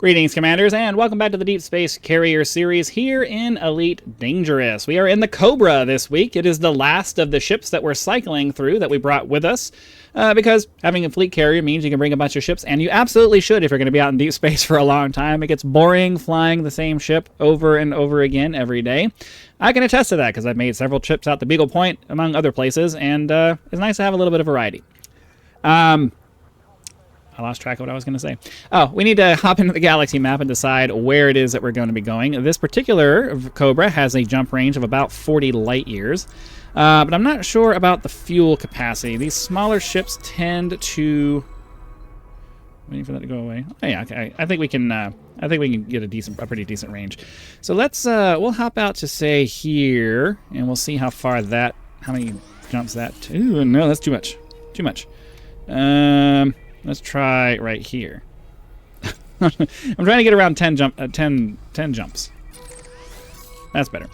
Greetings, Commanders, and welcome back to the Deep Space Carrier series here in Elite Dangerous. We are in the Cobra this week. It is the last of the ships that we're cycling through that we brought with us, because having a fleet carrier means you can bring a bunch of ships, and you absolutely should if you're going to be out in deep space for a long time. It gets boring flying the same ship over and over again every day. I can attest to that because I've made several trips out to Beagle Point, among other places, and it's nice to have a little bit of variety. I lost track of what I was going to say. Oh, we need to hop into the galaxy map and decide where it is that we're going to be going. This particular Cobra has a jump range of about 40 light years, but I'm not sure about the fuel capacity. These smaller ships tend to... Waiting for that to go away. Oh yeah, okay. I think we can get a pretty decent range. So let's we'll hop out to say here, and we'll see how many jumps that. Ooh, no, that's too much. Too much. Let's try right here. I'm trying to get around 10 jumps. That's better.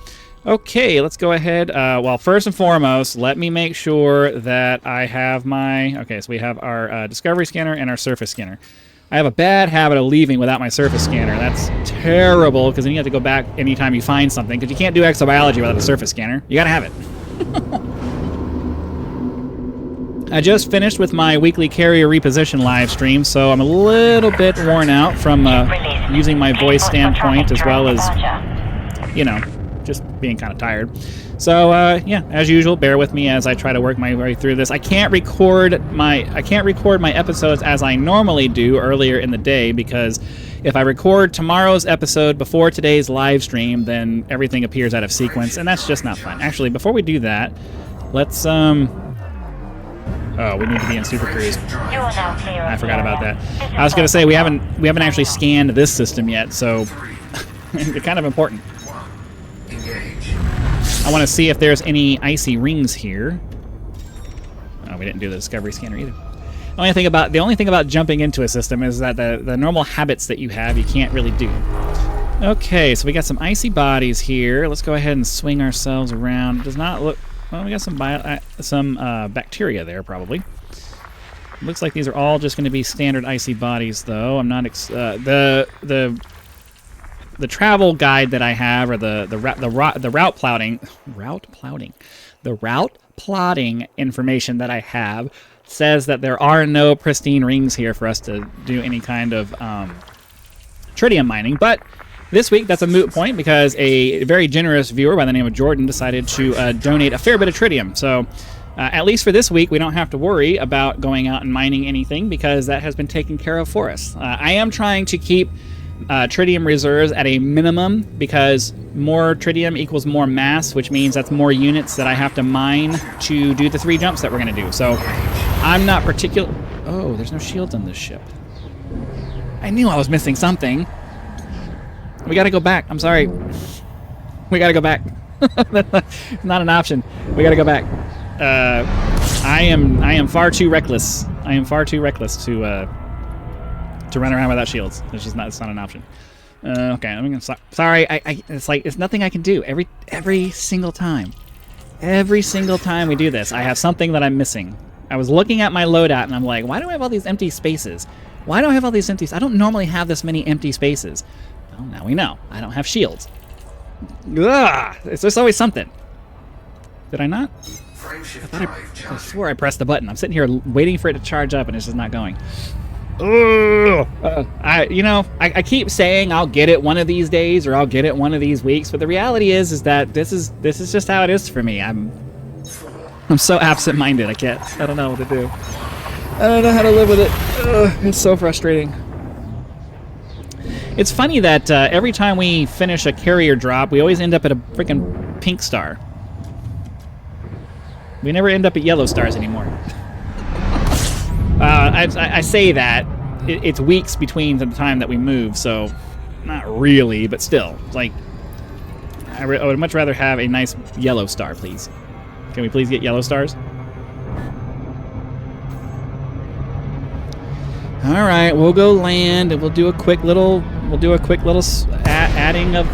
Okay, let's go ahead. Well, first and foremost, let me make sure that I have my... Okay, so we have our Discovery scanner and our surface scanner. I have a bad habit of leaving without my surface scanner. That's terrible, because then you have to go back anytime you find something, because you can't do exobiology without a surface scanner. You gotta have it. I just finished with my weekly carrier reposition live stream, so I'm a little bit worn out from using my voice standpoint, as well as, you know, just being kind of tired. So yeah, as usual, bear with me as I try to work my way through this. I can't record my episodes as I normally do earlier in the day, because if I record tomorrow's episode before today's live stream, then everything appears out of sequence, and that's just not fun. Actually, before we do that, let's oh, we need to be in Super Cruise. I forgot about that. I was going to say we haven't actually scanned this system yet, so it's kind of important. I want to see if there's any icy rings here. Oh, we didn't do the Discovery scanner either. The only thing about jumping into a system is that the normal habits that you have, you can't really do. Okay, so we got some icy bodies here. Let's go ahead and swing ourselves around. It does not look... Well, we got some bacteria there, probably. Looks like these are all just going to be standard icy bodies, though. I'm not the travel guide that I have, or the route plotting information that I have, says that there are no pristine rings here for us to do any kind of tritium mining, but this week, that's a moot point, because a very generous viewer by the name of Jordan decided to donate a fair bit of tritium. So, at least for this week, we don't have to worry about going out and mining anything, because that has been taken care of for us. I am trying to keep tritium reserves at a minimum, because more tritium equals more mass, which means that's more units that I have to mine to do the 3 jumps that we're going to do. So, I'm not particular... Oh, there's no shields on this ship. I knew I was missing something. We gotta go back. I'm sorry. We gotta go back. It's not an option. We gotta go back. I am far too reckless. I am far too reckless to run around without shields. It's not an option. Okay, I'm gonna sorry. It's nothing I can do. Every single time. Every single time we do this, I have something that I'm missing. I was looking at my loadout and I'm like, why do I have all these empty spaces? Why do I have all these empty? I don't normally have this many empty spaces. Well, now we know. I don't have shields. Ugh! There's always something. Did I not? I swore I pressed the button. I'm sitting here waiting for it to charge up, and it's just not going. Ugh! I keep saying I'll get it one of these days, or I'll get it one of these weeks, but the reality is that this is just how it is for me. I'm so absent-minded. I don't know what to do. I don't know how to live with it. Ugh, it's so frustrating. It's funny that every time we finish a carrier drop, we always end up at a freaking pink star. We never end up at yellow stars anymore. I say that. It's weeks between the time that we move, so not really, but still. Like, I would much rather have a nice yellow star, please. Can we please get yellow stars? All right, we'll go land, and we'll do a quick little adding of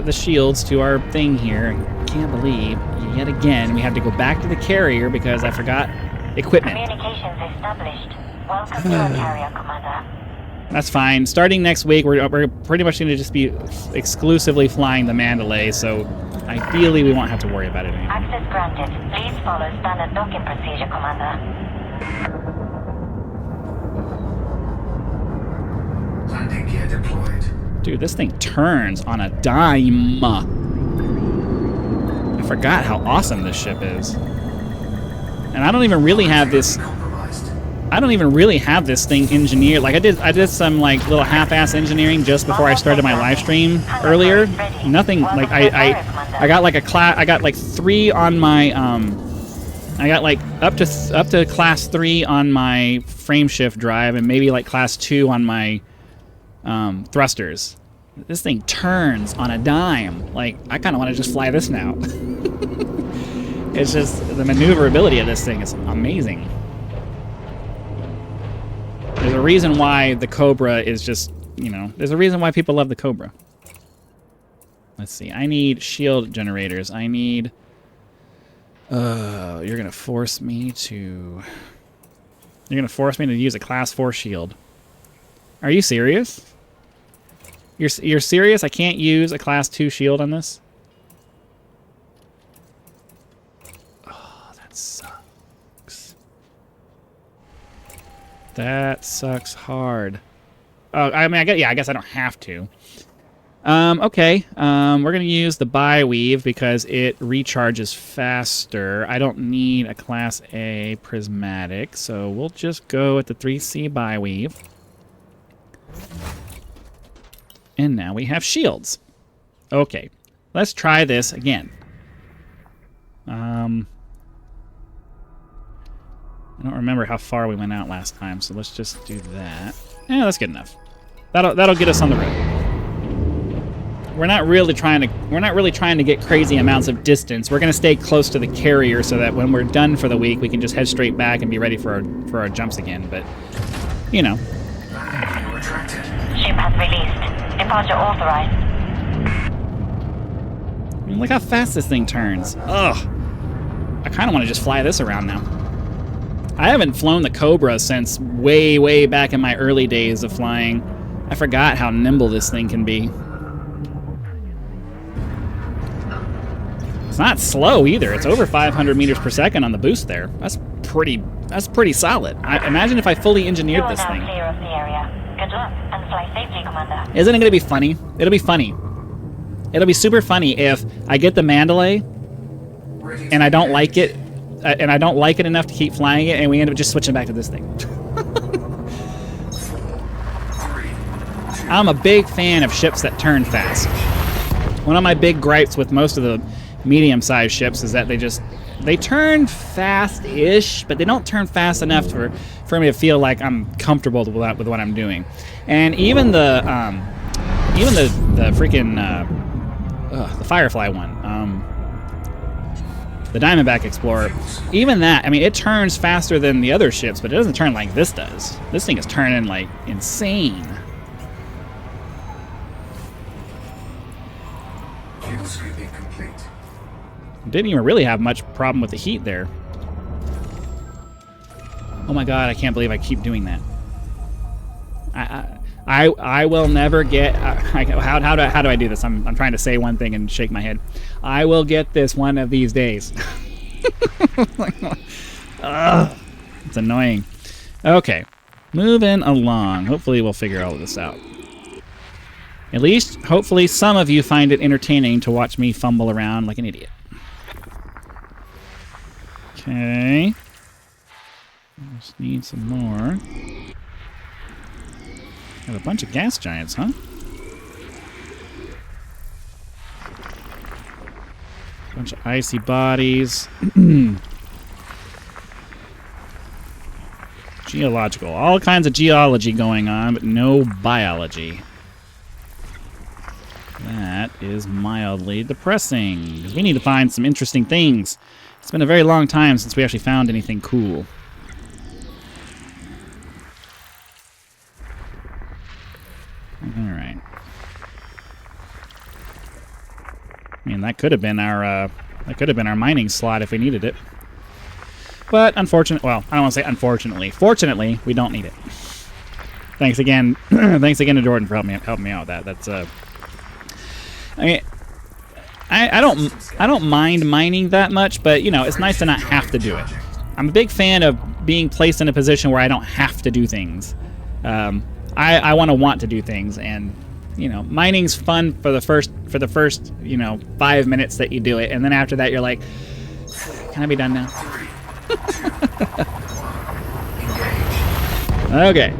the shields to our thing here. I can't believe yet again we had to go back to the carrier because I forgot equipment. Communications established. Welcome to our carrier, Commander. That's fine. Starting next week, we're pretty much going to just be exclusively flying the Mandalay, so ideally we won't have to worry about it anymore. Access granted. Please follow standard docking procedure, Commander. Landing gear deployed. Dude, this thing turns on a dime. I forgot how awesome this ship is. And I don't even really have this... I don't even really have this thing engineered. Like I did some like little half-ass engineering just before I started my live stream earlier. Nothing like I got like I got like 3 on my I got like up to class 3 on my frame shift drive and maybe like class 2 on my thrusters. This thing turns on a dime. Like I kind of want to just fly this now. It's just the maneuverability of this thing is amazing. There's a reason why the Cobra is just, you know, there's a reason why people love the Cobra. Let's see. I need shield generators. I need... you're going to force me to... You're going to force me to use a class 4 shield. Are you serious? You're serious? I can't use a class 2 shield on this? Oh, that sucks. That sucks hard. Oh, I mean, I guess I don't have to. Okay. We're gonna use the bi-weave because it recharges faster. I don't need a Class A prismatic, so we'll just go with the 3C bi-weave. And now we have shields. Okay, let's try this again. I don't remember how far we went out last time, so let's just do that. Yeah, that's good enough. That'll get us on the road. We're not really trying to get crazy amounts of distance. We're gonna stay close to the carrier so that when we're done for the week, we can just head straight back and be ready for our jumps again. But you know. Ship has released. Departure authorized. I mean, look how fast this thing turns. Ugh. I kind of want to just fly this around now. I haven't flown the Cobra since way, way back in my early days of flying. I forgot how nimble this thing can be. It's not slow either. It's over 500 meters per second on the boost there. That's pretty solid. Imagine if I fully engineered this thing. Clear of the area. Good luck and fly safely, Commander. Isn't it going to be funny? It'll be funny. It'll be super funny if I get the Mandalay and I don't like it. And I don't like it enough to keep flying it, and we end up just switching back to this thing. I'm a big fan of ships that turn fast. One of my big gripes with most of the medium-sized ships is that they turn fast-ish, but they don't turn fast enough for me to feel like I'm comfortable with what I'm doing. And even the freaking the Firefly one. The Diamondback Explorer, even that, I mean, it turns faster than the other ships, but it doesn't turn like this does. This thing is turning like insane. Fuel sweeping complete. Didn't even really have much problem with the heat there. Oh my god, I can't believe I keep doing that. I will never get... how do I do this? I'm trying to say one thing and shake my head. I will get this one of these days. It's annoying. Okay, moving along. Hopefully we'll figure all of this out. At least, hopefully, some of you find it entertaining to watch me fumble around like an idiot. Okay. Just need some more. Got a bunch of gas giants, huh? Bunch of icy bodies. Geological. All kinds of geology going on, but no biology. That is mildly depressing, because we need to find some interesting things. It's been a very long time since we actually found anything cool. Alright. I mean, that could have been our mining slot if we needed it. But unfortunately, well, I don't want to say unfortunately. Fortunately, we don't need it. Thanks again. Thanks again to Jordan for helping me out with that. That's I mean, I don't mind mining that much, but you know, it's nice to not have to do it. I'm a big fan of being placed in a position where I don't have to do things. I want to do things, and you know, mining's fun for the first 5 minutes that you do it, and then after that you're like, can I be done now? Okay.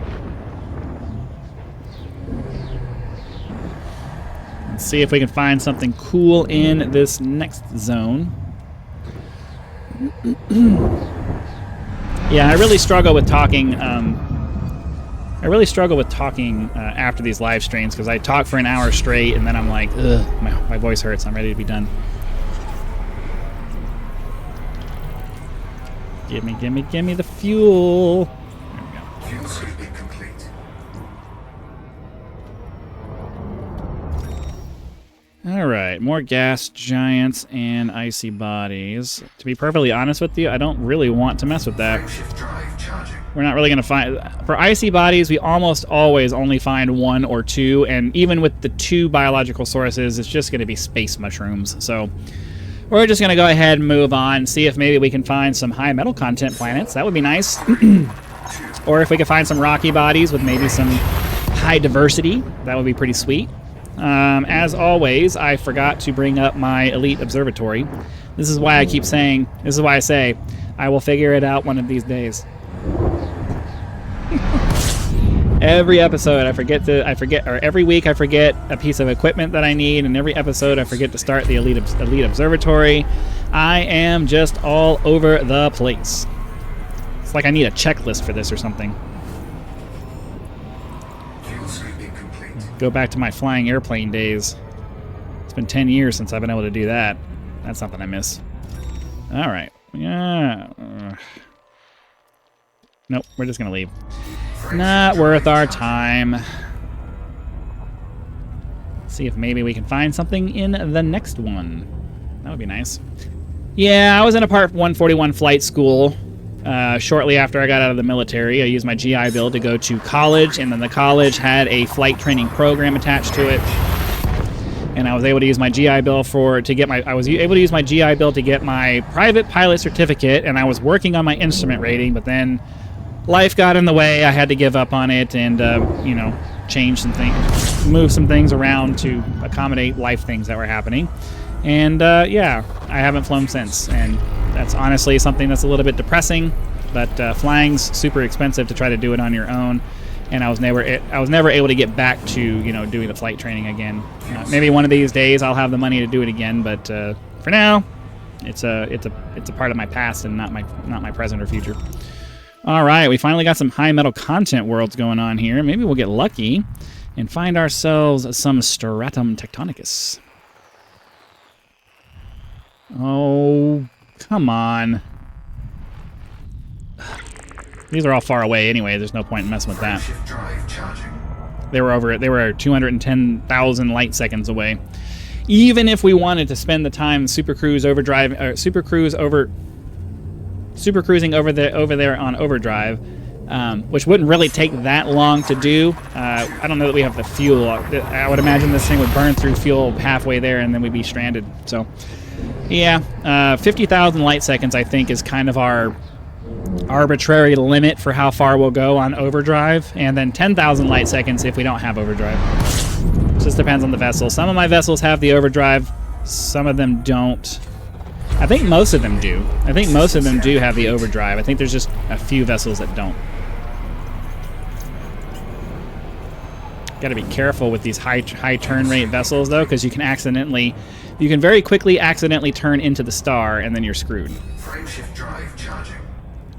Let's see if we can find something cool in this next zone. Yeah, I really struggle with talking. After these live streams because I talk for an hour straight and then I'm like, ugh, my voice hurts. I'm ready to be done. Give me the fuel. There we go. Fuel sweeping complete. All right, more gas giants and icy bodies. To be perfectly honest with you, I don't really want to mess with that. Frameshift drive charging. We're not really going to find... For icy bodies, we almost always only find 1 or 2, and even with the 2 biological sources, it's just going to be space mushrooms. So we're just going to go ahead and move on, see if maybe we can find some high metal content planets. That would be nice. Or if we could find some rocky bodies with maybe some high diversity, that would be pretty sweet. As always, I forgot to bring up my elite observatory. This is why I keep saying... This is why I say I will figure it out one of these days. Every episode or every week I forget a piece of equipment that I need, and every episode I forget to start the elite observatory. I am just all over the place. It's like I need a checklist for this or something. Fuel sweeping complete. Go back to my flying airplane days. It's been 10 years since I've been able to do that. That's something I miss. All right. Yeah. Nope, we're just gonna leave. Not worth our time. See if maybe we can find something in the next one. That would be nice. Yeah, I was in a Part 141 flight school shortly after I got out of the military. I used my GI Bill to go to college, and then the college had a flight training program attached to it. And I was able to use my GI Bill I was able to use my GI Bill to get my private pilot certificate, and I was working on my instrument rating, but then life got in the way. I had to give up on it and, you know, change some things, move some things around to accommodate life things that were happening. And, yeah, I haven't flown since. And that's honestly something that's a little bit depressing, but flying's super expensive to try to do it on your own. And I was never able to get back to, you know, doing the flight training again. Maybe one of these days I'll have the money to do it again, but for now, it's a part of my past and not my present or future. All right, we finally got some high metal content worlds going on here. Maybe we'll get lucky and find ourselves some stratum tectonicus. Oh, come on. These are all far away anyway. There's no point in messing with that. Frameshift drive charging. They were 210,000 light seconds away. Even if we wanted to spend the time super cruising over there on overdrive, which wouldn't really take that long to do. I don't know that we have the fuel. I would imagine this thing would burn through fuel halfway there, and then we'd be stranded. So, yeah, 50,000 light seconds I think is kind of our arbitrary limit for how far we'll go on overdrive, and then 10,000 light seconds if we don't have overdrive. Just depends on the vessel. Some of my vessels have the overdrive, some of them don't. I think most of them do. I think most of them do have the overdrive. I think there's just a few vessels that don't. Got to be careful with these high turn rate vessels though, because you can very quickly accidentally turn into the star, and then you're screwed. Frameshift drive charging.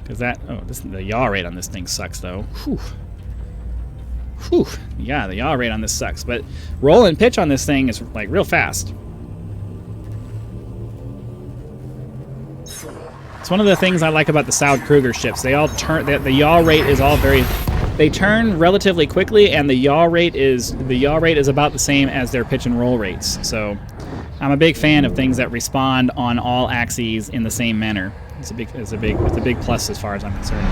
Because the yaw rate on this thing sucks though. Whew. Yeah, the yaw rate on this sucks, but roll and pitch on this thing is like real fast. It's one of the things I like about the Saud Kruger ships. They all turn. The yaw rate is all very. They turn relatively quickly, and the yaw rate is about the same as their pitch and roll rates. So, I'm a big fan of things that respond on all axes in the same manner. It's a big plus as far as I'm concerned.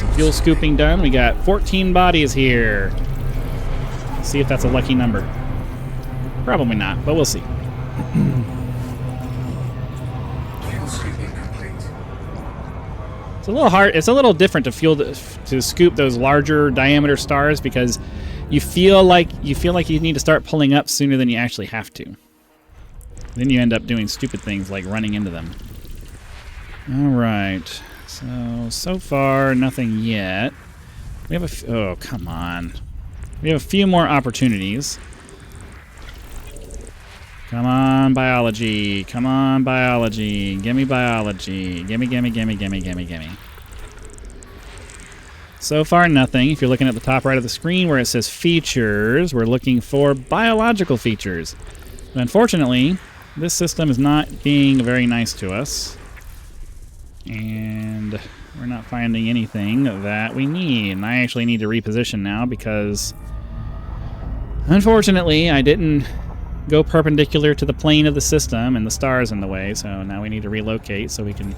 Some fuel scooping done. We got 14 bodies here. Let's see if that's a lucky number. Probably not, but we'll see. Fuel scooping complete. It's a little hard. It's a little different to scoop those larger diameter stars because you feel like you need to start pulling up sooner than you actually have to. Then you end up doing stupid things like running into them. All right. So far nothing yet. We have oh, come on. We have a few more opportunities. Come on, biology. Come on, biology. Gimme biology. Gimme, gimme, gimme, gimme, gimme, gimme. So far, nothing. If you're looking at the top right of the screen where it says features, we're looking for biological features. But unfortunately, this system is not being very nice to us. And we're not finding anything that we need. And I actually need to reposition now because, unfortunately, I didn't go perpendicular to the plane of the system and the stars in the way. So now we need to relocate so we can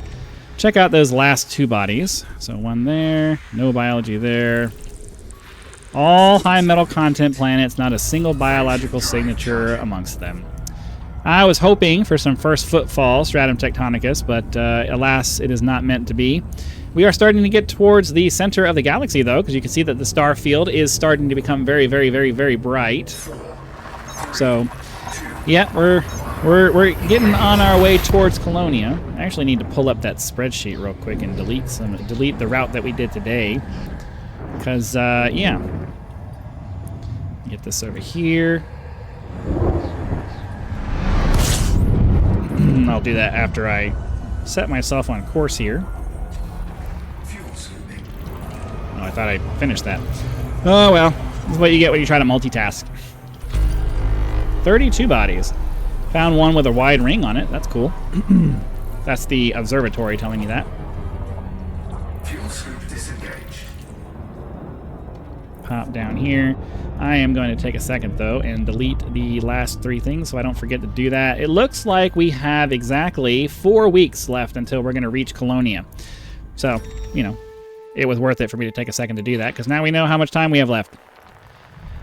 check out those last two bodies. So one there, no biology there. All high metal content planets, not a single biological signature amongst them. I was hoping for some first footfall stratum tectonicus, but alas, it is not meant to be. We are starting to get towards the center of the galaxy, though, because you can see that the star field is starting to become very, very, very, very bright. So, yeah, we're getting on our way towards Colonia. I actually need to pull up that spreadsheet real quick and delete the route that we did today, because yeah, get this over here. I'll do that after I set myself on course here. Oh, I thought I finished that. Oh well, this is what you get when you try to multitask. 32 bodies. Found one with a wide ring on it. That's cool. That's the observatory telling me that. Fuel scoop disengaged. Pop down here. I am going to take a second, though, and delete the last three things so I don't forget to do that. It looks like we have exactly 4 weeks left until we're going to reach Colonia. So, you know, it was worth it for me to take a second to do that, because now we know how much time we have left.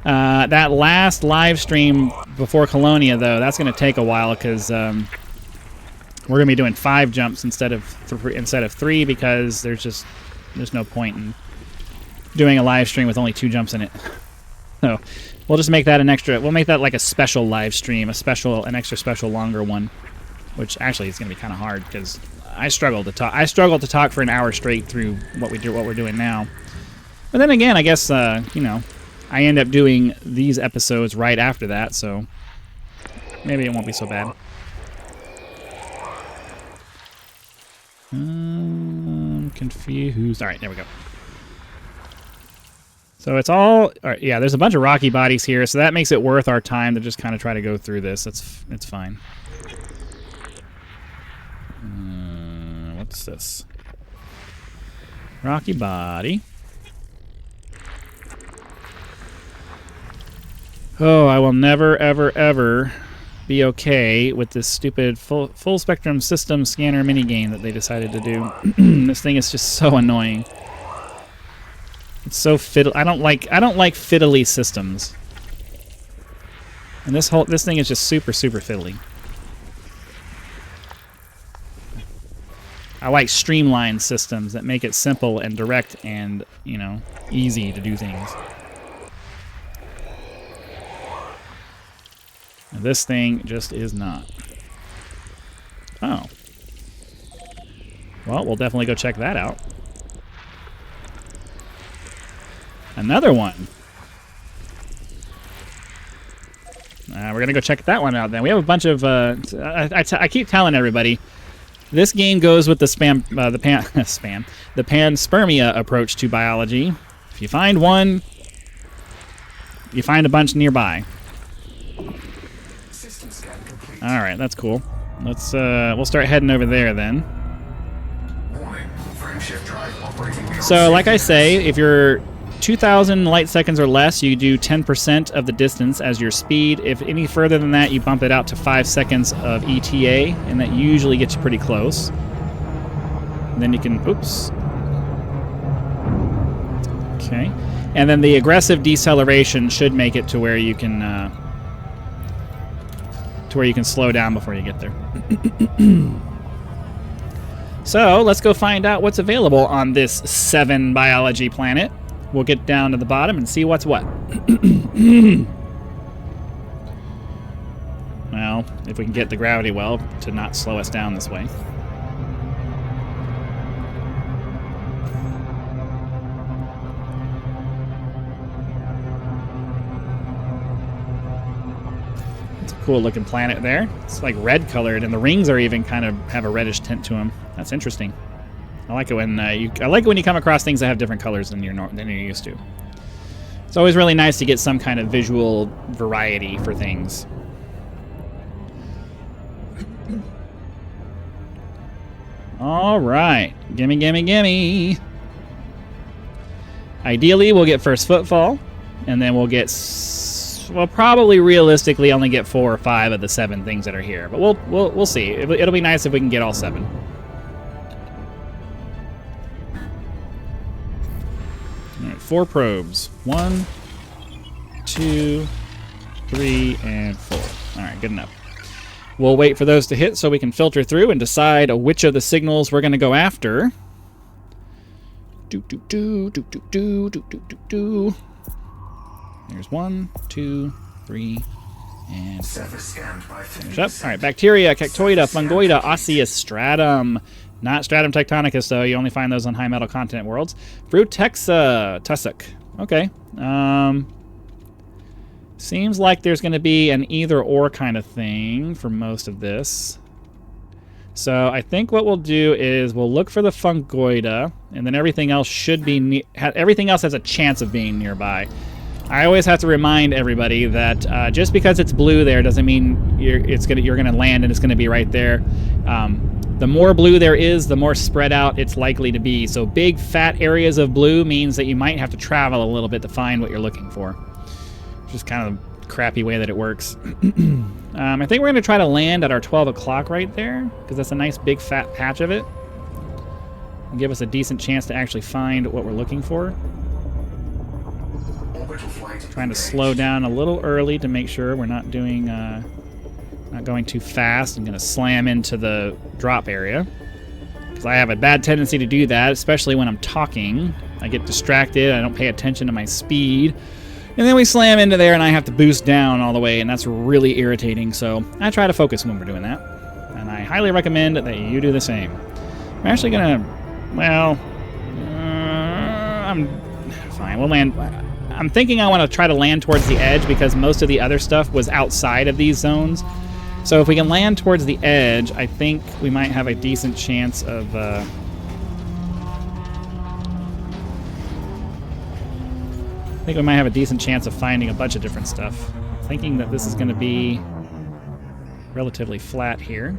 That last live stream before Colonia, though, that's going to take a while, because we're going to be doing 5 jumps instead of 3, because there's no point in doing a live stream with only 2 jumps in it. So we'll just make that we'll make that like a special live stream, an extra special longer one, which actually is going to be kind of hard because I struggle to talk for an hour straight through what we're doing now. But then again, I guess, you know, I end up doing these episodes right after that, so maybe it won't be so bad. I'm confused. All right, there we go. So it's all right, yeah, there's a bunch of rocky bodies here, so that makes it worth our time to just kind of try to go through this. It's fine. What's this? Rocky body. Oh, I will never, ever, ever be okay with this stupid full spectrum system scanner minigame that they decided to do. This thing is just so annoying. It's so fiddly. I don't like fiddly systems. And this thing is just super, super fiddly. I like streamlined systems that make it simple and direct and, you know, easy to do things. And this thing just is not. Oh. Well, we'll definitely go check that out. Another one. We're going to go check that one out then. We have a bunch of... I keep telling everybody, this game goes with the panspermia approach to biology. If you find one, you find a bunch nearby. System scan complete. All right, that's cool. Let's we'll start heading over there then. Warning. Frameshift drive operating. So, like I say, if you're 2,000 light seconds or less, you do 10% of the distance as your speed. If any further than that, you bump it out to 5 seconds of ETA, and that usually gets you pretty close. And then you can, oops. Okay. And then the aggressive deceleration should make it to where you can slow down before you get there. So let's go find out what's available on this 7 biology planet. We'll get down to the bottom and see what's what. Well, if we can get the gravity well to not slow us down this way. It's a cool looking planet there. It's like red colored, and the rings are even kind of have a reddish tint to them. That's interesting. I like it when you come across things that have different colors than you're used to. It's always really nice to get some kind of visual variety for things. All right, gimme, gimme, gimme. Ideally, we'll get first footfall, and then we'll get, well, probably realistically only get 4 or 5 of the 7 things that are here. But we'll see. It'll be nice if we can get all 7. All right, 4 probes. 1, 2, 3, and 4. All right, good enough. We'll wait for those to hit so we can filter through and decide which of the signals we're going to go after. There's 1, 2, 3, and finish up. All right, bacteria, cactoida, fungoida, osseous, stratum. Not stratum tectonicus, though. You only find those on high metal continent worlds. Brutexa, tussock. Okay. Seems like there's going to be an either-or kind of thing for most of this. So I think what we'll do is we'll look for the fungoida, and then everything else should be everything else has a chance of being nearby. I always have to remind everybody that just because it's blue there doesn't mean you're going to land and it's going to be right there. The more blue there is, the more spread out it's likely to be. So big, fat areas of blue means that you might have to travel a little bit to find what you're looking for. Just kind of a crappy way that it works. I think we're going to try to land at our 12 o'clock right there, because that's a nice big fat patch of it. And give us a decent chance to actually find what we're looking for. Trying to slow down a little early to make sure we're not doing, not going too fast. I'm going to slam into the drop area, because I have a bad tendency to do that, especially when I'm talking. I get distracted, I don't pay attention to my speed. And then we slam into there and I have to boost down all the way, and that's really irritating. So I try to focus when we're doing that. And I highly recommend that you do the same. I'm actually going to, well, I'm fine. We'll land. I'm thinking I want to try to land towards the edge because most of the other stuff was outside of these zones. So if we can land towards the edge, I think we might have a decent chance of... I think we might have a decent chance of finding a bunch of different stuff. Thinking that this is going to be relatively flat here.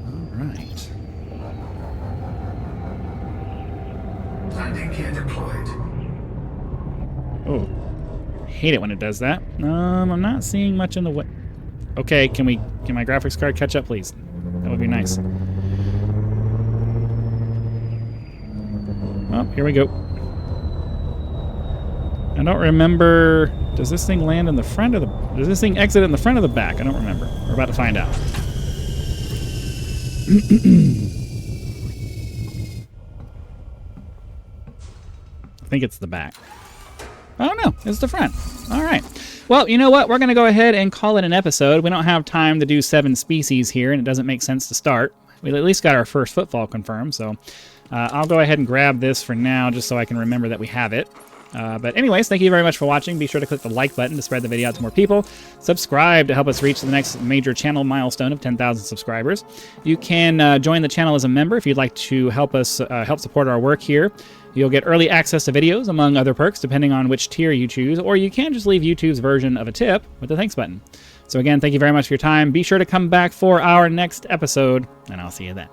All right. Landing gear deployed. Oh, hate it when it does that. I'm not seeing much in the way. Okay, can my graphics card catch up, please? That would be nice. Oh, here we go. I don't remember. Does this thing land in the front of the... Does this thing exit in the front or the back? I don't remember. We're about to find out. I think it's the back. Oh, no. It's the front. All right. Well, you know what? We're going to go ahead and call it an episode. We don't have time to do 7 species here, and it doesn't make sense to start. We at least got our first footfall confirmed, so... I'll go ahead and grab this for now just so I can remember that we have it. But anyways, thank you very much for watching. Be sure to click the like button to spread the video out to more people. Subscribe to help us reach the next major channel milestone of 10,000 subscribers. You can join the channel as a member if you'd like to help us help support our work here. You'll get early access to videos, among other perks, depending on which tier you choose, or you can just leave YouTube's version of a tip with the thanks button. So again, thank you very much for your time. Be sure to come back for our next episode, and I'll see you then.